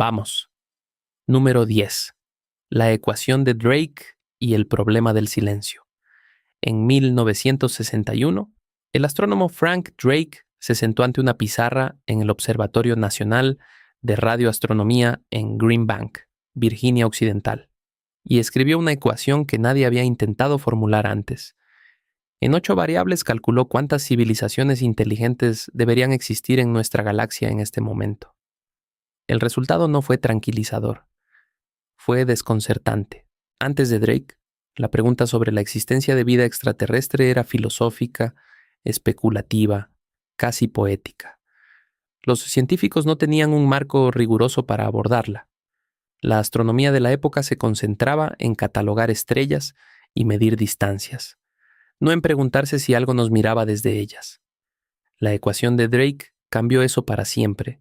Vamos. Número 10. La ecuación de Drake y el problema del silencio. En 1961, el astrónomo Frank Drake se sentó ante una pizarra en el Observatorio Nacional de Radioastronomía en Green Bank, Virginia Occidental, y escribió una ecuación que nadie había intentado formular antes. En 8 variables calculó cuántas civilizaciones inteligentes deberían existir en nuestra galaxia en este momento. El resultado no fue tranquilizador, fue desconcertante. Antes de Drake, la pregunta sobre la existencia de vida extraterrestre era filosófica, especulativa, casi poética. Los científicos no tenían un marco riguroso para abordarla. La astronomía de la época se concentraba en catalogar estrellas y medir distancias, no en preguntarse si algo nos miraba desde ellas. La ecuación de Drake cambió eso para siempre,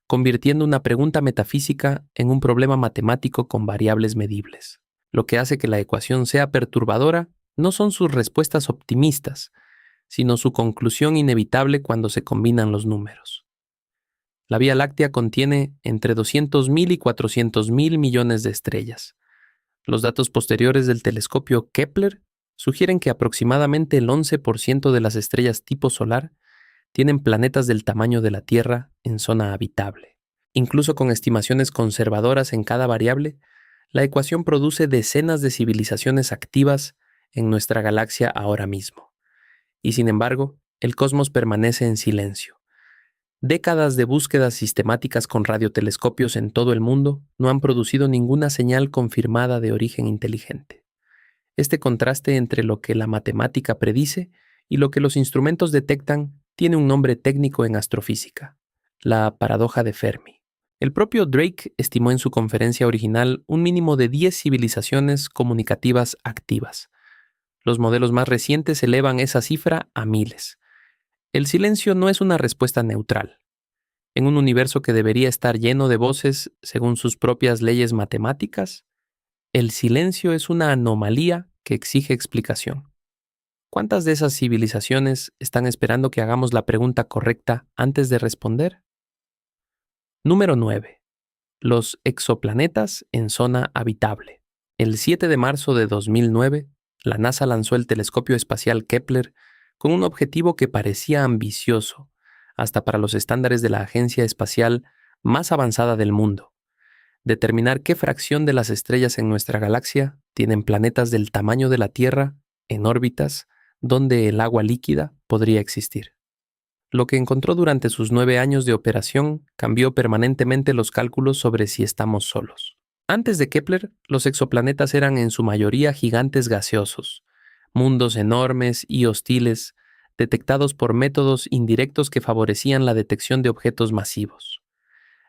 convirtiendo una pregunta metafísica en un problema matemático con variables medibles. Lo que hace que la ecuación sea perturbadora no son sus respuestas optimistas, sino su conclusión inevitable cuando se combinan los números. La Vía Láctea contiene entre 200.000 y 400.000 millones de estrellas. Los datos posteriores del telescopio Kepler sugieren que aproximadamente el 11% de las estrellas tipo solar tienen planetas del tamaño de la Tierra en zona habitable. Incluso con estimaciones conservadoras en cada variable, la ecuación produce decenas de civilizaciones activas en nuestra galaxia ahora mismo. Y sin embargo, el cosmos permanece en silencio. Décadas de búsquedas sistemáticas con radiotelescopios en todo el mundo no han producido ninguna señal confirmada de origen inteligente. Este contraste entre lo que la matemática predice y lo que los instrumentos detectan tiene un nombre técnico en astrofísica: la paradoja de Fermi. El propio Drake estimó en su conferencia original un mínimo de 10 civilizaciones comunicativas activas. Los modelos más recientes elevan esa cifra a miles. El silencio no es una respuesta neutral. En un universo que debería estar lleno de voces según sus propias leyes matemáticas, el silencio es una anomalía que exige explicación. ¿Cuántas de esas civilizaciones están esperando que hagamos la pregunta correcta antes de responder? Número 9. Los exoplanetas en zona habitable. El 7 de marzo de 2009, la NASA lanzó el telescopio espacial Kepler con un objetivo que parecía ambicioso, hasta para los estándares de la agencia espacial más avanzada del mundo: determinar qué fracción de las estrellas en nuestra galaxia tienen planetas del tamaño de la Tierra en órbitas donde el agua líquida podría existir. Lo que encontró durante sus 9 años de operación cambió permanentemente los cálculos sobre si estamos solos. Antes de Kepler, los exoplanetas eran en su mayoría gigantes gaseosos, mundos enormes y hostiles, detectados por métodos indirectos que favorecían la detección de objetos masivos.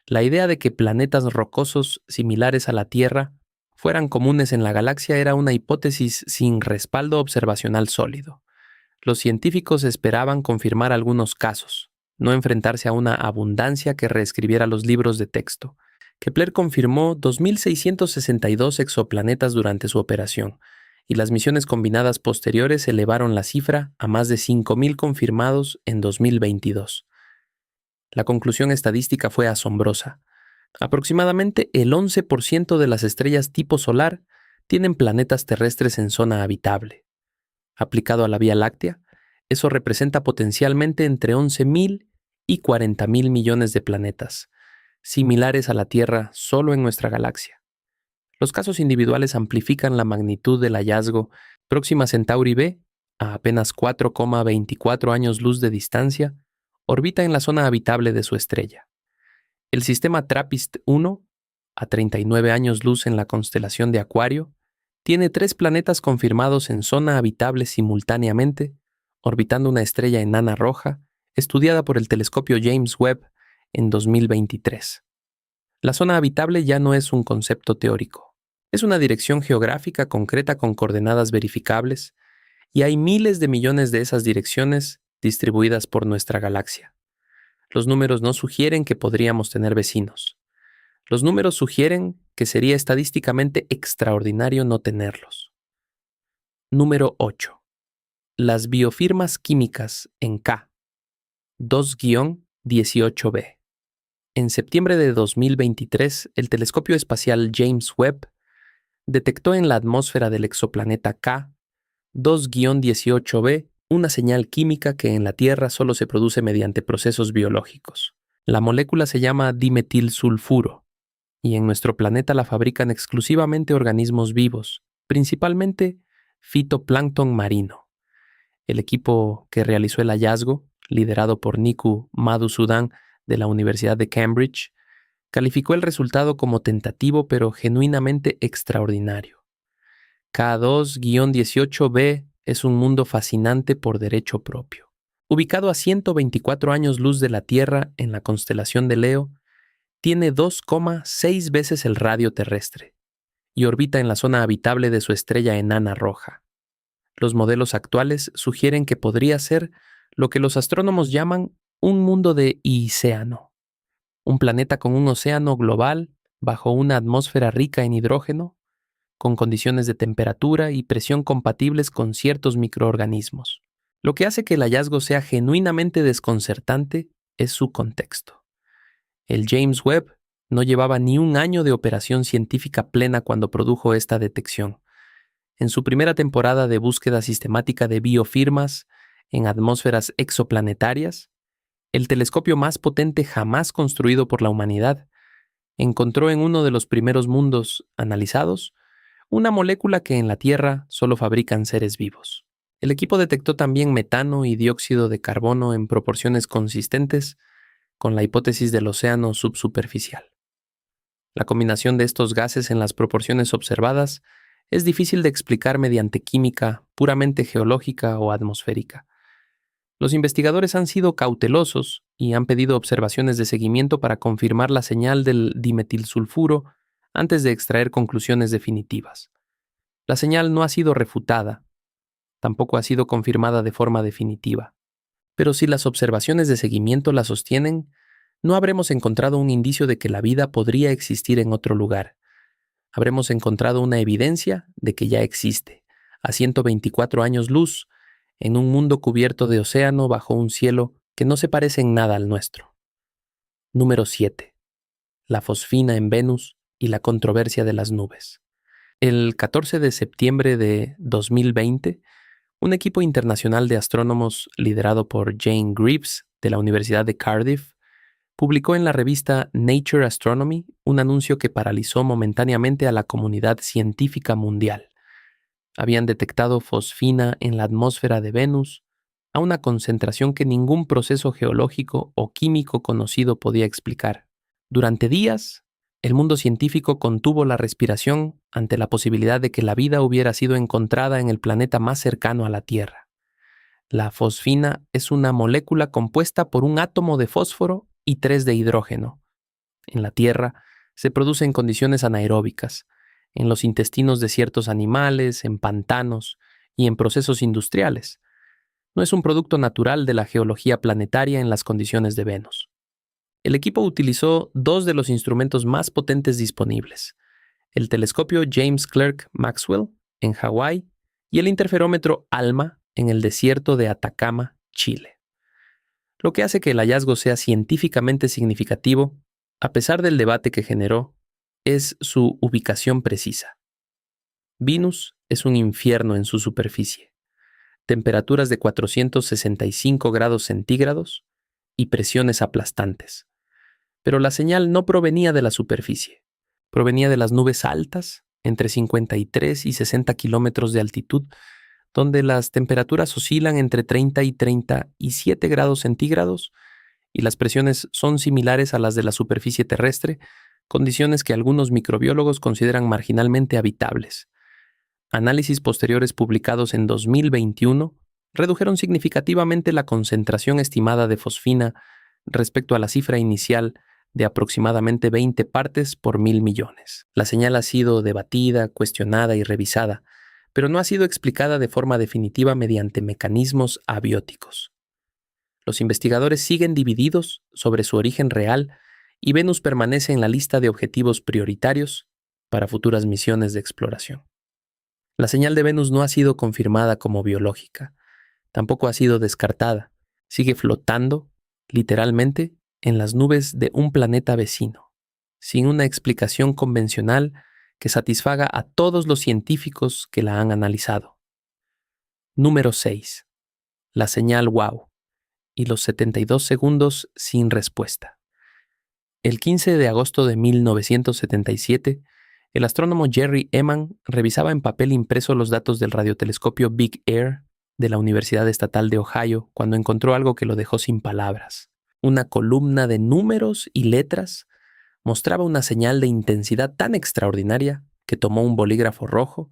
La idea de que planetas rocosos similares a la Tierra fueran comunes en la galaxia era una hipótesis sin respaldo observacional sólido. Los científicos esperaban confirmar algunos casos, no enfrentarse a una abundancia que reescribiera los libros de texto. Kepler confirmó 2.662 exoplanetas durante su operación, y las misiones combinadas posteriores elevaron la cifra a más de 5.000 confirmados en 2022. La conclusión estadística fue asombrosa. Aproximadamente el 11% de las estrellas tipo solar tienen planetas terrestres en zona habitable. Aplicado a la Vía Láctea, eso representa potencialmente entre 11.000 y 40.000 millones de planetas, similares a la Tierra solo en nuestra galaxia. Los casos individuales amplifican la magnitud del hallazgo. Próxima Centauri b, a apenas 4,24 años luz de distancia, orbita en la zona habitable de su estrella. El sistema TRAPPIST-1, a 39 años luz en la constelación de Acuario, tiene 3 planetas confirmados en zona habitable simultáneamente, orbitando una estrella enana roja, estudiada por el telescopio James Webb en 2023. La zona habitable ya no es un concepto teórico. Es una dirección geográfica concreta con coordenadas verificables, y hay miles de millones de esas direcciones distribuidas por nuestra galaxia. Los números no sugieren que podríamos tener vecinos. Los números sugieren que sería estadísticamente extraordinario no tenerlos. Número 8. Las biofirmas químicas en K, 2-18b. En septiembre de 2023, el telescopio espacial James Webb detectó en la atmósfera del exoplaneta K 2-18b una señal química que en la Tierra solo se produce mediante procesos biológicos. La molécula se llama dimetilsulfuro, y en nuestro planeta la fabrican exclusivamente organismos vivos, principalmente fitoplancton marino. El equipo que realizó el hallazgo, liderado por Niku Madhusudan de la Universidad de Cambridge, calificó el resultado como tentativo pero genuinamente extraordinario. K2-18b es un mundo fascinante por derecho propio. Ubicado a 124 años luz de la Tierra en la constelación de Leo, tiene 2,6 veces el radio terrestre y orbita en la zona habitable de su estrella enana roja. Los modelos actuales sugieren que podría ser lo que los astrónomos llaman un mundo de iceano, un planeta con un océano global bajo una atmósfera rica en hidrógeno, con condiciones de temperatura y presión compatibles con ciertos microorganismos. Lo que hace que el hallazgo sea genuinamente desconcertante es su contexto. El James Webb no llevaba ni un año de operación científica plena cuando produjo esta detección. En su primera temporada de búsqueda sistemática de biofirmas en atmósferas exoplanetarias, el telescopio más potente jamás construido por la humanidad encontró en uno de los primeros mundos analizados una molécula que en la Tierra solo fabrican seres vivos. El equipo detectó también metano y dióxido de carbono en proporciones consistentes con la hipótesis del océano subsuperficial. La combinación de estos gases en las proporciones observadas es difícil de explicar mediante química puramente geológica o atmosférica. Los investigadores han sido cautelosos y han pedido observaciones de seguimiento para confirmar la señal del dimetilsulfuro antes de extraer conclusiones definitivas. La señal no ha sido refutada, tampoco ha sido confirmada de forma definitiva. Pero si las observaciones de seguimiento la sostienen, no habremos encontrado un indicio de que la vida podría existir en otro lugar. Habremos encontrado una evidencia de que ya existe, a 124 años luz, en un mundo cubierto de océano bajo un cielo que no se parece en nada al nuestro. Número 7. La fosfina en Venus y la controversia de las nubes. El 14 de septiembre de 2020, un equipo internacional de astrónomos liderado por Jane Greaves de la Universidad de Cardiff publicó en la revista Nature Astronomy un anuncio que paralizó momentáneamente a la comunidad científica mundial. Habían detectado fosfina en la atmósfera de Venus a una concentración que ningún proceso geológico o químico conocido podía explicar. Durante días, el mundo científico contuvo la respiración ante la posibilidad de que la vida hubiera sido encontrada en el planeta más cercano a la Tierra. La fosfina es una molécula compuesta por un átomo de fósforo y 3 de hidrógeno. En la Tierra se produce en condiciones anaeróbicas, en los intestinos de ciertos animales, en pantanos y en procesos industriales. No es un producto natural de la geología planetaria en las condiciones de Venus. El equipo utilizó 2 de los instrumentos más potentes disponibles: el telescopio James Clerk Maxwell en Hawái y el interferómetro ALMA en el desierto de Atacama, Chile. Lo que hace que el hallazgo sea científicamente significativo, a pesar del debate que generó, es su ubicación precisa. Venus es un infierno en su superficie. Temperaturas de 465 grados centígrados y presiones aplastantes. Pero la señal no provenía de la superficie. Provenía de las nubes altas, entre 53 y 60 kilómetros de altitud, donde las temperaturas oscilan entre 30 y 37 grados centígrados y las presiones son similares a las de la superficie terrestre, condiciones que algunos microbiólogos consideran marginalmente habitables. Análisis posteriores publicados en 2021 redujeron significativamente la concentración estimada de fosfina respecto a la cifra inicial de aproximadamente 20 partes por 1.000 millones. La señal ha sido debatida, cuestionada y revisada, pero no ha sido explicada de forma definitiva mediante mecanismos abióticos. Los investigadores siguen divididos sobre su origen real y Venus permanece en la lista de objetivos prioritarios para futuras misiones de exploración. La señal de Venus no ha sido confirmada como biológica, tampoco ha sido descartada, sigue flotando, literalmente, en las nubes de un planeta vecino, sin una explicación convencional que satisfaga a todos los científicos que la han analizado. Número 6. La señal WOW y los 72 segundos sin respuesta. El 15 de agosto de 1977, el astrónomo Jerry Ehman revisaba en papel impreso los datos del radiotelescopio Big Air de la Universidad Estatal de Ohio cuando encontró algo que lo dejó sin palabras. Una columna de números y letras mostraba una señal de intensidad tan extraordinaria que tomó un bolígrafo rojo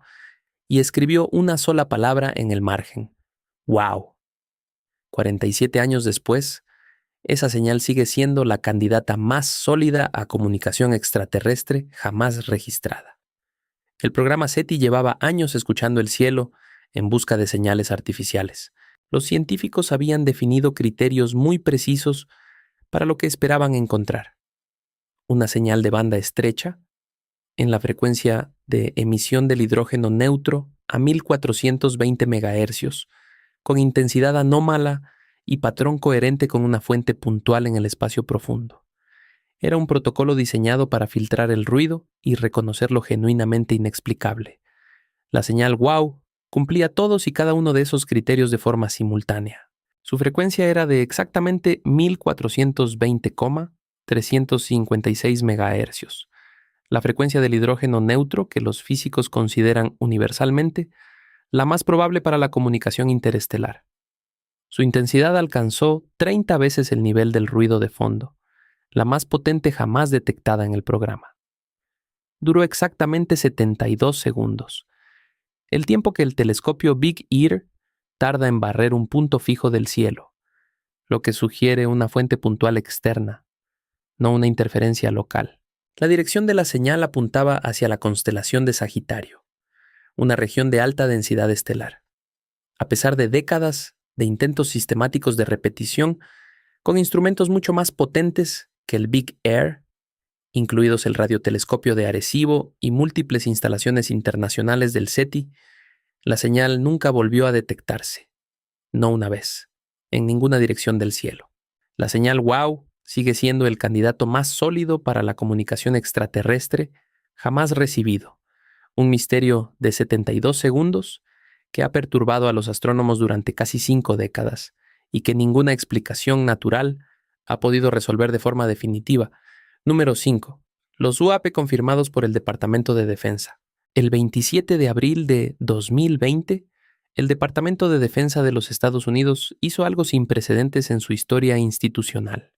y escribió una sola palabra en el margen: ¡Wow! 47 años después, esa señal sigue siendo la candidata más sólida a comunicación extraterrestre jamás registrada. El programa SETI llevaba años escuchando el cielo en busca de señales artificiales. Los científicos habían definido criterios muy precisos para lo que esperaban encontrar: una señal de banda estrecha, en la frecuencia de emisión del hidrógeno neutro a 1420 MHz, con intensidad anómala y patrón coherente con una fuente puntual en el espacio profundo. Era un protocolo diseñado para filtrar el ruido y reconocer lo genuinamente inexplicable. La señal WOW cumplía todos y cada uno de esos criterios de forma simultánea. Su frecuencia era de exactamente 1420,356 MHz, la frecuencia del hidrógeno neutro que los físicos consideran universalmente la más probable para la comunicación interestelar. Su intensidad alcanzó 30 veces el nivel del ruido de fondo, la más potente jamás detectada en el programa. Duró exactamente 72 segundos, el tiempo que el telescopio Big Ear tarda en barrer un punto fijo del cielo, lo que sugiere una fuente puntual externa, no una interferencia local. La dirección de la señal apuntaba hacia la constelación de Sagitario, una región de alta densidad estelar. A pesar de décadas de intentos sistemáticos de repetición, con instrumentos mucho más potentes que el Big Air, incluidos el radiotelescopio de Arecibo y múltiples instalaciones internacionales del SETI, la señal nunca volvió a detectarse, no una vez, en ninguna dirección del cielo. La señal WOW sigue siendo el candidato más sólido para la comunicación extraterrestre jamás recibido, un misterio de 72 segundos que ha perturbado a los astrónomos durante casi 5 décadas y que ninguna explicación natural ha podido resolver de forma definitiva. Número 5. Los UAP confirmados por el Departamento de Defensa. El 27 de abril de 2020, el Departamento de Defensa de los Estados Unidos hizo algo sin precedentes en su historia institucional.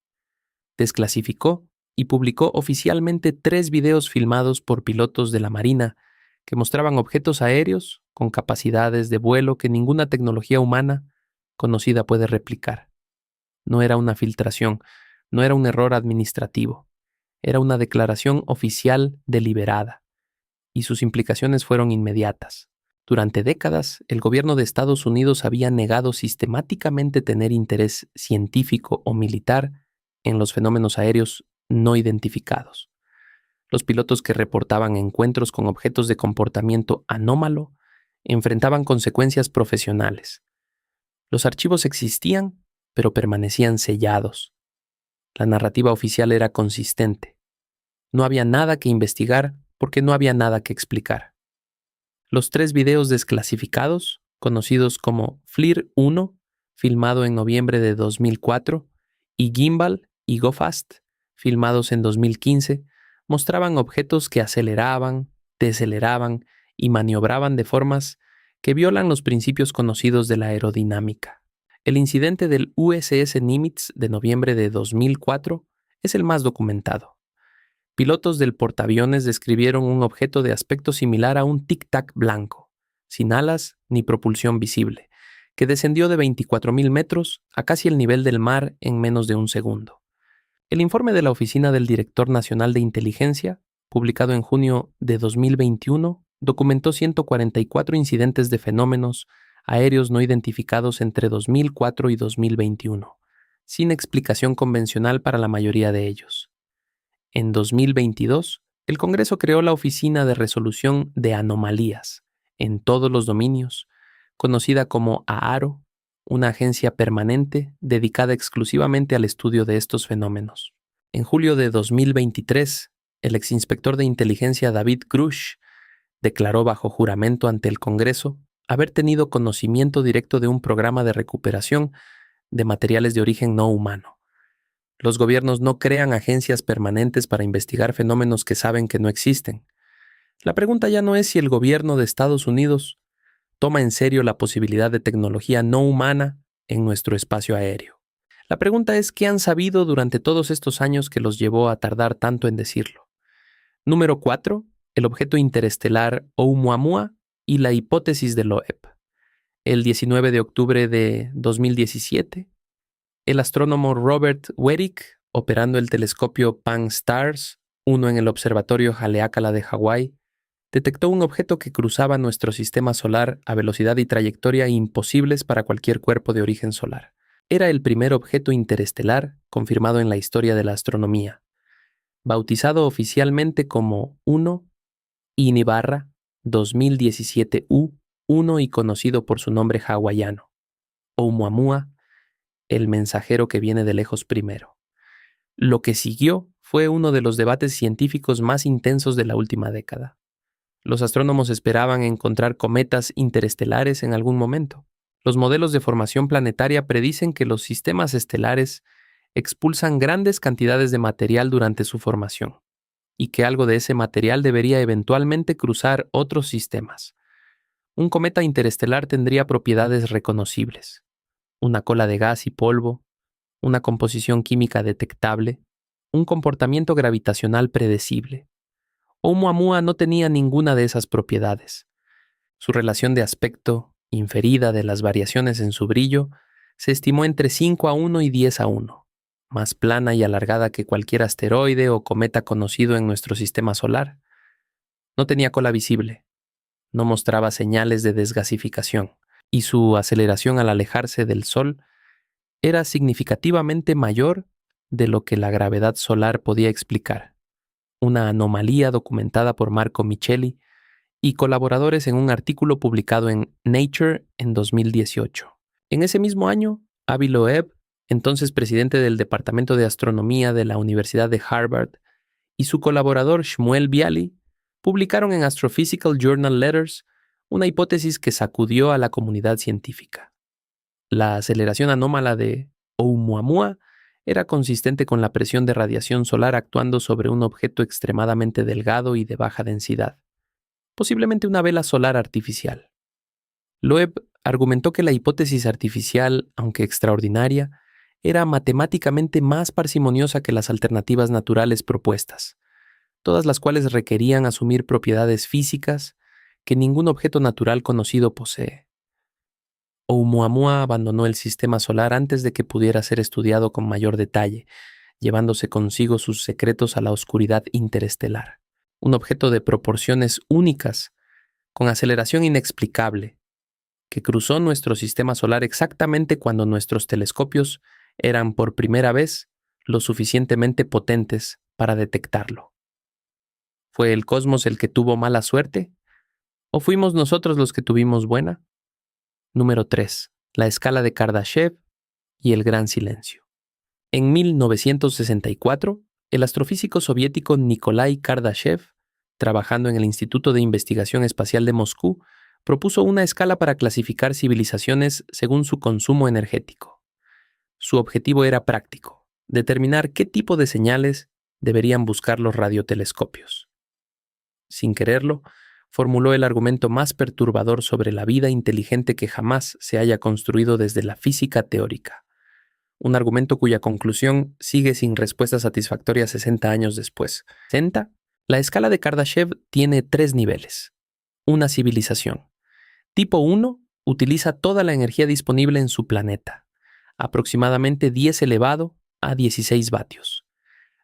Desclasificó y publicó oficialmente 3 videos filmados por pilotos de la Marina que mostraban objetos aéreos con capacidades de vuelo que ninguna tecnología humana conocida puede replicar. No era una filtración, no era un error administrativo, era una declaración oficial deliberada, y sus implicaciones fueron inmediatas. Durante décadas, el gobierno de Estados Unidos había negado sistemáticamente tener interés científico o militar en los fenómenos aéreos no identificados. Los pilotos que reportaban encuentros con objetos de comportamiento anómalo enfrentaban consecuencias profesionales. Los archivos existían, pero permanecían sellados. La narrativa oficial era consistente. No había nada que investigar porque no había nada que explicar. Los 3 videos desclasificados, conocidos como FLIR 1, filmado en noviembre de 2004, y Gimbal y Go Fast, filmados en 2015, mostraban objetos que aceleraban, deceleraban y maniobraban de formas que violan los principios conocidos de la aerodinámica. El incidente del USS Nimitz de noviembre de 2004 es el más documentado. Pilotos del portaaviones describieron un objeto de aspecto similar a un tic-tac blanco, sin alas ni propulsión visible, que descendió de 24.000 metros a casi el nivel del mar en menos de un segundo. El informe de la Oficina del Director Nacional de Inteligencia, publicado en junio de 2021, documentó 144 incidentes de fenómenos aéreos no identificados entre 2004 y 2021, sin explicación convencional para la mayoría de ellos. En 2022, el Congreso creó la Oficina de Resolución de Anomalías en todos los dominios, conocida como AARO, una agencia permanente dedicada exclusivamente al estudio de estos fenómenos. En julio de 2023, el exinspector de inteligencia David Grush declaró bajo juramento ante el Congreso haber tenido conocimiento directo de un programa de recuperación de materiales de origen no humano. Los gobiernos no crean agencias permanentes para investigar fenómenos que saben que no existen. La pregunta ya no es si el gobierno de Estados Unidos toma en serio la posibilidad de tecnología no humana en nuestro espacio aéreo. La pregunta es qué han sabido durante todos estos años que los llevó a tardar tanto en decirlo. Número 4. El objeto interestelar Oumuamua y la hipótesis de Loeb. El 19 de octubre de 2017, el astrónomo Robert Werik, operando el telescopio Pan-STARRS, uno en el observatorio Haleakala de Hawái, detectó un objeto que cruzaba nuestro sistema solar a velocidad y trayectoria imposibles para cualquier cuerpo de origen solar. Era el primer objeto interestelar confirmado en la historia de la astronomía, bautizado oficialmente como 1 Inibarra 2017-U1 y conocido por su nombre hawaiano, Oumuamua, el mensajero que viene de lejos primero. Lo que siguió fue uno de los debates científicos más intensos de la última década. Los astrónomos esperaban encontrar cometas interestelares en algún momento. Los modelos de formación planetaria predicen que los sistemas estelares expulsan grandes cantidades de material durante su formación, y que algo de ese material debería eventualmente cruzar otros sistemas. Un cometa interestelar tendría propiedades reconocibles: una cola de gas y polvo, una composición química detectable, un comportamiento gravitacional predecible. Oumuamua no tenía ninguna de esas propiedades. Su relación de aspecto, inferida de las variaciones en su brillo, se estimó entre 5:1 y 10:1, más plana y alargada que cualquier asteroide o cometa conocido en nuestro sistema solar. No tenía cola visible, no mostraba señales de desgasificación, y su aceleración al alejarse del Sol era significativamente mayor de lo que la gravedad solar podía explicar, una anomalía documentada por Marco Micheli y colaboradores en un artículo publicado en Nature en 2018. En ese mismo año, Avi Loeb, entonces presidente del Departamento de Astronomía de la Universidad de Harvard, y su colaborador Shmuel Bialy publicaron en Astrophysical Journal Letters una hipótesis que sacudió a la comunidad científica. La aceleración anómala de Oumuamua era consistente con la presión de radiación solar actuando sobre un objeto extremadamente delgado y de baja densidad, posiblemente una vela solar artificial. Loeb argumentó que la hipótesis artificial, aunque extraordinaria, era matemáticamente más parsimoniosa que las alternativas naturales propuestas, todas las cuales requerían asumir propiedades físicas que ningún objeto natural conocido posee. Oumuamua abandonó el sistema solar antes de que pudiera ser estudiado con mayor detalle, llevándose consigo sus secretos a la oscuridad interestelar. Un objeto de proporciones únicas, con aceleración inexplicable, que cruzó nuestro sistema solar exactamente cuando nuestros telescopios eran por primera vez lo suficientemente potentes para detectarlo. ¿Fue el cosmos el que tuvo mala suerte? ¿O fuimos nosotros los que tuvimos buena? Número 3. La escala de Kardashev y el gran silencio. En 1964, el astrofísico soviético Nikolai Kardashev, trabajando en el Instituto de Investigación Espacial de Moscú, propuso una escala para clasificar civilizaciones según su consumo energético. Su objetivo era práctico: determinar qué tipo de señales deberían buscar los radiotelescopios. Sin quererlo, formuló el argumento más perturbador sobre la vida inteligente que jamás se haya construido desde la física teórica. Un argumento cuya conclusión sigue sin respuesta satisfactoria 60 años después. ¿60? La escala de Kardashev tiene 3 niveles. Una civilización. Tipo 1 utiliza toda la energía disponible en su planeta, aproximadamente 10 elevado a 16 vatios.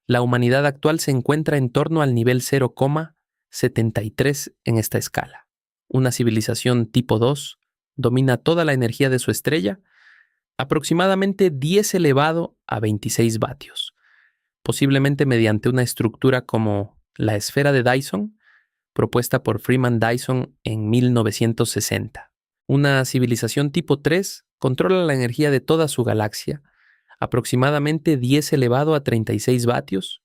La humanidad actual se encuentra en torno al nivel 0,73 en esta escala. Una civilización tipo 2 domina toda la energía de su estrella, aproximadamente 10 elevado a 26 vatios, posiblemente mediante una estructura como la esfera de Dyson, propuesta por Freeman Dyson en 1960. Una civilización tipo 3 controla la energía de toda su galaxia, aproximadamente 10 elevado a 36 vatios,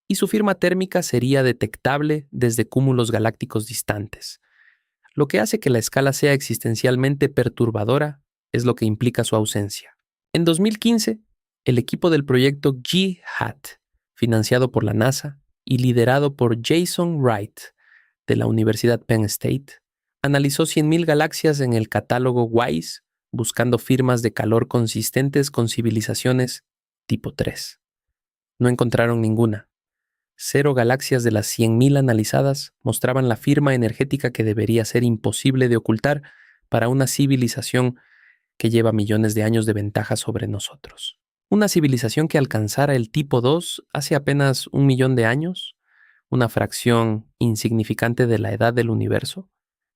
y su firma térmica sería detectable desde cúmulos galácticos distantes. Lo que hace que la escala sea existencialmente perturbadora es lo que implica su ausencia. En 2015, el equipo del proyecto G-HAT, financiado por la NASA y liderado por Jason Wright de la Universidad Penn State, analizó 100.000 galaxias en el catálogo WISE buscando firmas de calor consistentes con civilizaciones tipo 3. No encontraron ninguna. 0 galaxias de las 100.000 analizadas mostraban la firma energética que debería ser imposible de ocultar para una civilización que lleva millones de años de ventaja sobre nosotros. Una civilización que alcanzara el tipo 2 hace apenas 1 millón de años, una fracción insignificante de la edad del universo,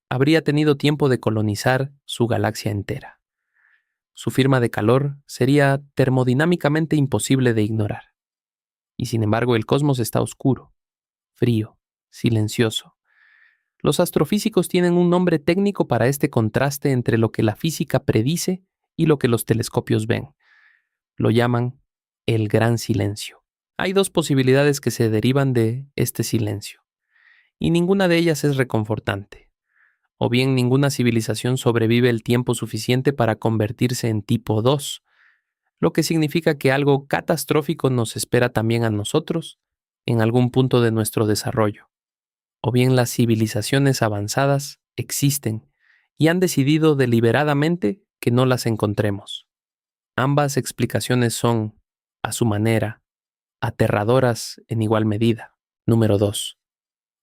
habría tenido tiempo de colonizar su galaxia entera. Su firma de calor sería termodinámicamente imposible de ignorar. Y sin embargo, el cosmos está oscuro, frío, silencioso. Los astrofísicos tienen un nombre técnico para este contraste entre lo que la física predice y lo que los telescopios ven. Lo llaman el gran silencio. Hay 2 posibilidades que se derivan de este silencio, y ninguna de ellas es reconfortante. O bien ninguna civilización sobrevive el tiempo suficiente para convertirse en tipo 2, lo que significa que algo catastrófico nos espera también a nosotros en algún punto de nuestro desarrollo. O bien las civilizaciones avanzadas existen y han decidido deliberadamente que no las encontremos. Ambas explicaciones son, a su manera, aterradoras en igual medida. Número 2.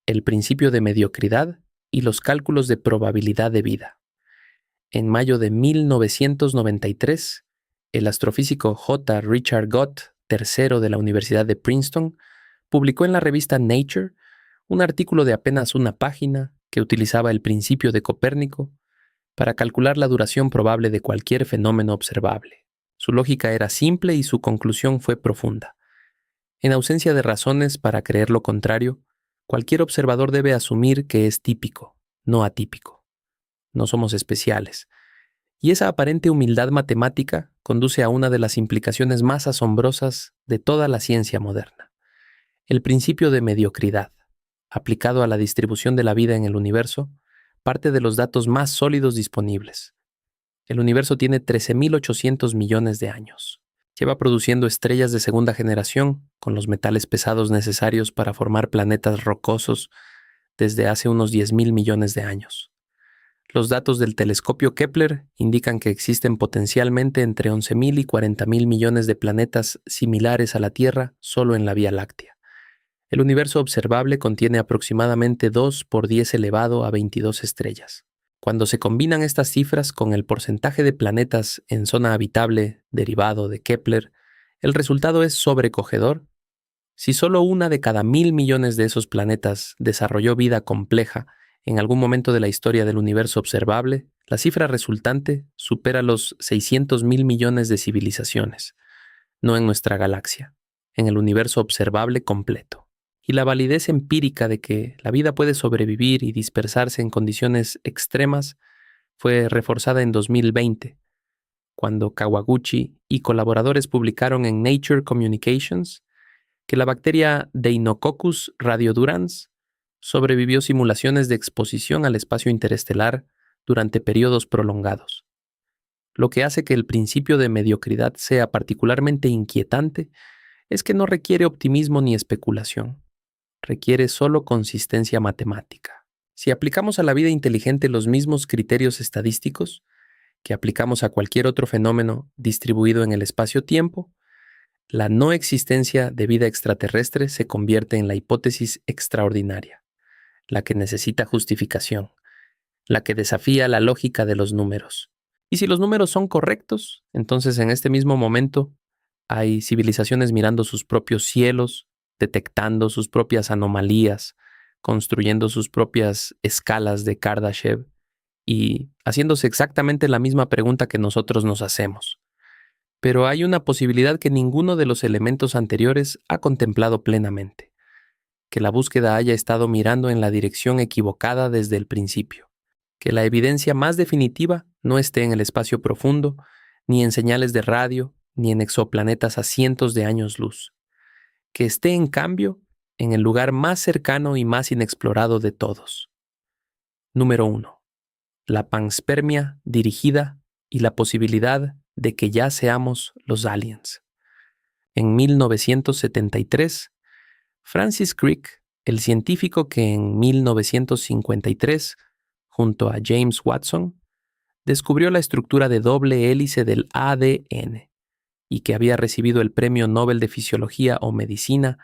El principio de mediocridad y los cálculos de probabilidad de vida. En mayo de 1993, el astrofísico J. Richard Gott, tercero de la Universidad de Princeton, publicó en la revista Nature un artículo de apenas una página que utilizaba el principio de Copérnico para calcular la duración probable de cualquier fenómeno observable. Su lógica era simple y su conclusión fue profunda. En ausencia de razones para creer lo contrario, cualquier observador debe asumir que es típico, no atípico. No somos especiales. Y esa aparente humildad matemática conduce a una de las implicaciones más asombrosas de toda la ciencia moderna: el principio de mediocridad. Aplicado a la distribución de la vida en el universo, parte de los datos más sólidos disponibles. El universo tiene 13.800 millones de años. Lleva produciendo estrellas de segunda generación con los metales pesados necesarios para formar planetas rocosos desde hace unos 10.000 millones de años. Los datos del telescopio Kepler indican que existen potencialmente entre 11.000 y 40.000 millones de planetas similares a la Tierra solo en la Vía Láctea. El universo observable contiene aproximadamente 2 por 10 elevado a 22 estrellas. Cuando se combinan estas cifras con el porcentaje de planetas en zona habitable derivado de Kepler, el resultado es sobrecogedor. Si solo 1 de cada 1.000 millones de esos planetas desarrolló vida compleja en algún momento de la historia del universo observable, la cifra resultante supera los 600.000 millones de civilizaciones, no en nuestra galaxia, en el universo observable completo. Y la validez empírica de que la vida puede sobrevivir y dispersarse en condiciones extremas fue reforzada en 2020, cuando Kawaguchi y colaboradores publicaron en Nature Communications que la bacteria Deinococcus radiodurans sobrevivió simulaciones de exposición al espacio interestelar durante periodos prolongados. Lo que hace que el principio de mediocridad sea particularmente inquietante es que no requiere optimismo ni especulación. Requiere solo consistencia matemática. Si aplicamos a la vida inteligente los mismos criterios estadísticos que aplicamos a cualquier otro fenómeno distribuido en el espacio-tiempo, la no existencia de vida extraterrestre se convierte en la hipótesis extraordinaria, la que necesita justificación, la que desafía la lógica de los números. Y si los números son correctos, entonces en este mismo momento hay civilizaciones mirando sus propios cielos, detectando sus propias anomalías, construyendo sus propias escalas de Kardashev y haciéndose exactamente la misma pregunta que nosotros nos hacemos. Pero hay una posibilidad que ninguno de los elementos anteriores ha contemplado plenamente: que la búsqueda haya estado mirando en la dirección equivocada desde el principio, que la evidencia más definitiva no esté en el espacio profundo, ni en señales de radio, ni en exoplanetas a cientos de años luz. Que esté, en cambio, en el lugar más cercano y más inexplorado de todos. Número 1. La panspermia dirigida y la posibilidad de que ya seamos los aliens. En 1973, Francis Crick, el científico que en 1953, junto a James Watson, descubrió la estructura de doble hélice del ADN y que había recibido el Premio Nobel de Fisiología o Medicina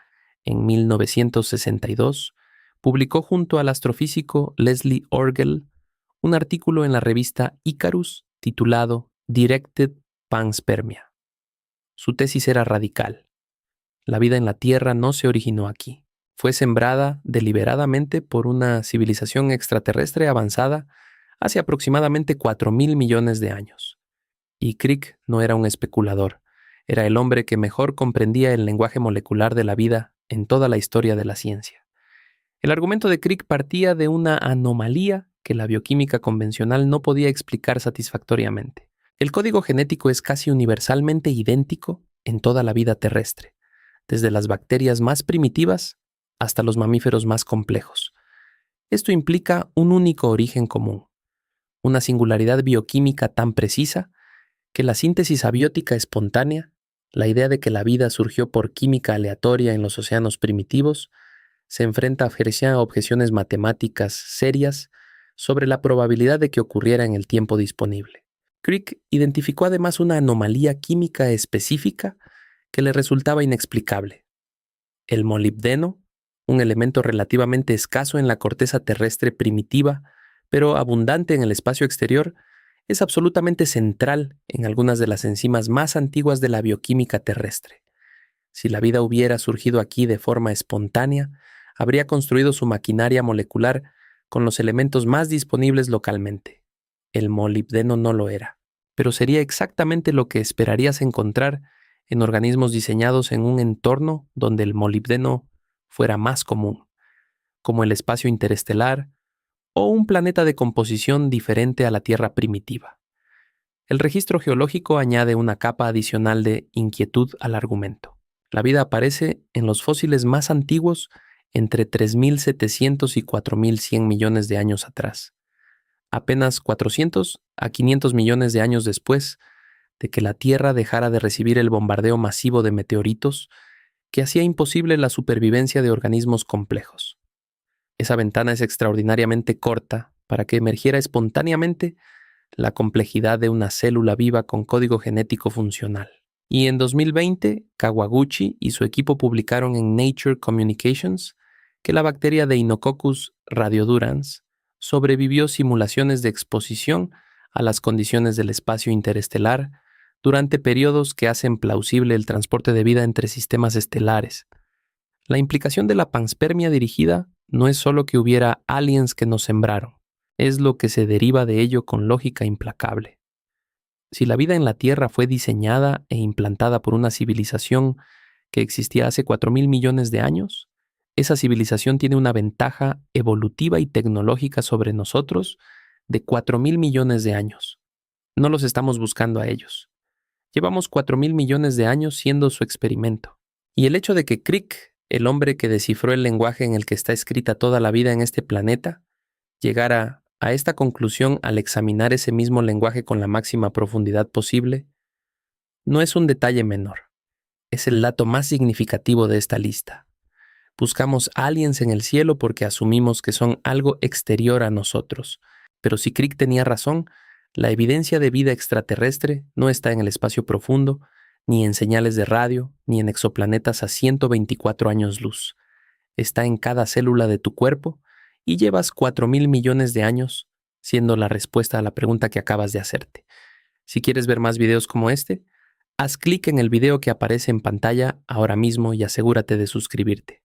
en 1962, publicó junto al astrofísico Leslie Orgel un artículo en la revista Icarus titulado Directed Panspermia. Su tesis era radical. La vida en la Tierra no se originó aquí. Fue sembrada deliberadamente por una civilización extraterrestre avanzada hace aproximadamente 4.000 millones de años. Y Crick no era un especulador, era el hombre que mejor comprendía el lenguaje molecular de la vida en toda la historia de la ciencia. El argumento de Crick partía de una anomalía que la bioquímica convencional no podía explicar satisfactoriamente. El código genético es casi universalmente idéntico en toda la vida terrestre, desde las bacterias más primitivas hasta los mamíferos más complejos. Esto implica un único origen común, una singularidad bioquímica tan precisa que la síntesis abiótica espontánea, la idea de que la vida surgió por química aleatoria en los océanos primitivos, se enfrenta a objeciones matemáticas serias sobre la probabilidad de que ocurriera en el tiempo disponible. Crick identificó además una anomalía química específica que le resultaba inexplicable. El molibdeno, un elemento relativamente escaso en la corteza terrestre primitiva, pero abundante en el espacio exterior, es absolutamente central en algunas de las enzimas más antiguas de la bioquímica terrestre. Si la vida hubiera surgido aquí de forma espontánea, habría construido su maquinaria molecular con los elementos más disponibles localmente. El molibdeno no lo era, pero sería exactamente lo que esperarías encontrar en organismos diseñados en un entorno donde el molibdeno fuera más común, como el espacio interestelar o un planeta de composición diferente a la Tierra primitiva. El registro geológico añade una capa adicional de inquietud al argumento. La vida aparece en los fósiles más antiguos entre 3.700 y 4.100 millones de años atrás, apenas 400 a 500 millones de años después de que la Tierra dejara de recibir el bombardeo masivo de meteoritos que hacía imposible la supervivencia de organismos complejos. Esa ventana es extraordinariamente corta para que emergiera espontáneamente la complejidad de una célula viva con código genético funcional. Y en 2020, Kawaguchi y su equipo publicaron en Nature Communications que la bacteria Deinococcus radiodurans sobrevivió simulaciones de exposición a las condiciones del espacio interestelar durante periodos que hacen plausible el transporte de vida entre sistemas estelares. La implicación de la panspermia dirigida no es solo que hubiera aliens que nos sembraron, es lo que se deriva de ello con lógica implacable. Si la vida en la Tierra fue diseñada e implantada por una civilización que existía hace 4.000 millones de años, esa civilización tiene una ventaja evolutiva y tecnológica sobre nosotros de 4.000 millones de años. No los estamos buscando a ellos. Llevamos 4.000 millones de años siendo su experimento. Y el hecho de que Crick, el hombre que descifró el lenguaje en el que está escrita toda la vida en este planeta, llegara a esta conclusión al examinar ese mismo lenguaje con la máxima profundidad posible, no es un detalle menor. Es el dato más significativo de esta lista. Buscamos aliens en el cielo porque asumimos que son algo exterior a nosotros. Pero si Crick tenía razón, la evidencia de vida extraterrestre no está en el espacio profundo, ni en señales de radio, ni en exoplanetas a 124 años luz. Está en cada célula de tu cuerpo y llevas 4.000 millones de años siendo la respuesta a la pregunta que acabas de hacerte. Si quieres ver más videos como este, haz clic en el video que aparece en pantalla ahora mismo y asegúrate de suscribirte.